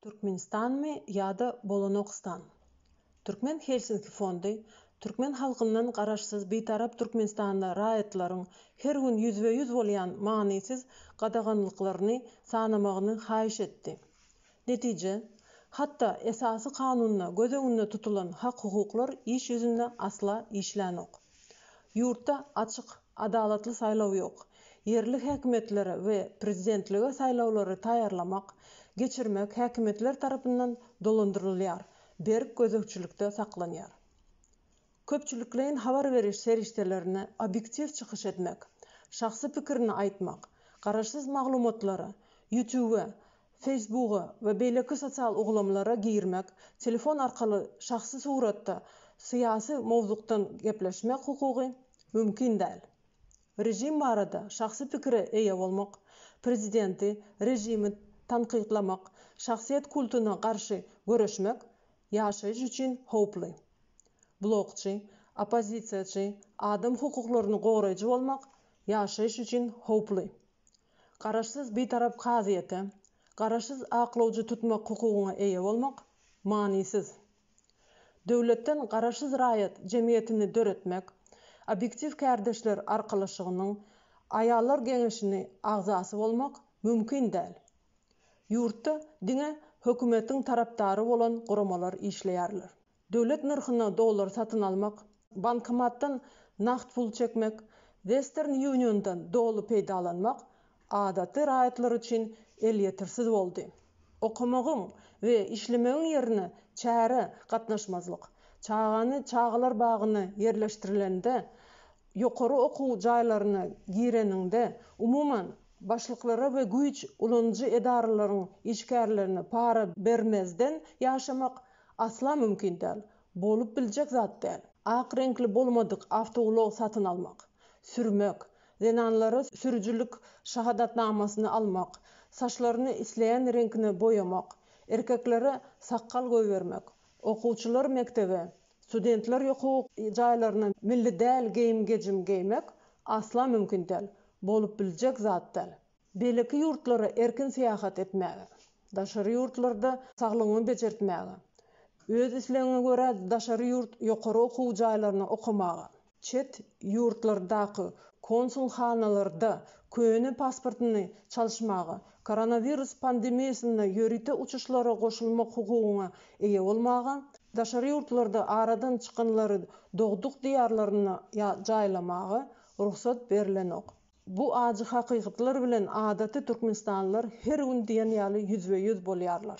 Türkmenistan mi ya da Bolonokistan? Türkmen Helsinki Fondy, Türkmen halkından garaşsız betarap Türkmenistanda raýatlaryň her gün yüzbe-yüz bolýan manysyz gadaganlyklaryny sanamagyny haýyş etdi. Netije, hatda esasy kanunyna göz öňünde tutulan hak-hukuklar iş ýüzünde asla işlänok. Ýurtda açyk, adalatly saýlaw ýok. Yerli häkimetlere we prezidentlige saýlawlary taýýarlamak, geçirmek häkimetler tarapyndan dolandyrylýar, berk gözekçilikde saklanýar. Köpçüliklerin habar beriş serişdelerine objektiv çykyş etmek, şahsy pikirini aýtmak, garaşsyz maglumatlary YouTube, Facebook we beýleki sosial uglamlara girmek, telefon arkaly şahsy suratda syýasy mowzukdan gepleşmek hukugy mümkin däl. Rejim barada şahsy pikire eýe bolmak, prezidenti, rejimi tanqidlamak, şahsiýet kultuna garşy göreşmek ýaşaýyş üçin howply. Blogçy, opozisiýaçy, adam hukuklaryny goraýjy bolmak ýaşaýyş üçin howply. Garaşsyz betarap kaziýete, garaşsyz aklawjy tutmak hukugyna eýe bolmak manysyz. Döwletden garaşsyz raýat jemgyýetini döretmek, objektiv kärdeşler arkalaşygynyň aýallar geňeşini agzasy bolmak mümkin däl. Ýurtda diňe hökümetiň tarapdary bolan guramalar işleýärler. Döwlet narhyna dolar satyn almak, bankomatdan nagt pul çekmek, Western Union'dan dolu peýdalanmak adaty raýatlar üçin el ýetirsiz boldy. Okumagyň we işlemegiň ýerine çäre gatnaşmazlyk, çağany çağılar bagyny yerleşdirilende, ýokary okuw jaýlaryna gireninde umuman başlyklara we güýç ulanjy edaralaryň işgärlerini para bermezden ýaşamak asla mümkin däl. Bolup biljek zat däl. Ak renkli bolmadyk awtogulaw satyn almak, sürmek, zenanlara sürücülük şahadatnamasyny almak, saçlaryny isleýän renkine boýamak, erkeklere sakkal goýbermek, okuwçylar mektebe, studentler ýokuw jaýlaryna milli däl geyim-gejim geymek asla mümkin däl. Bolup biljek zat däl. Beýleki ýurtlara erkin seýahat etmäge, daşary ýurtlarda saglygyny bejertmäge, öz islegiňe görä daşary ýurt ýokary okuw jaýlaryna okumaga, çet ýurtlardaky konsulhanalarda köýne pasportyny çalyşmaga, koronavirus pandemiýasyna ýörite uçuşlara goşulmak hukugyna eýe bolmaga, daşary ýurtlarda aradan çykanlary dogduk diýarlaryna jaýlamaga ruhsat berilenok. Bu ajy hakykatlar bilen adaty Türkmenistanlylar her gün diýen ýaly yüzbe-yüz bolýarlar.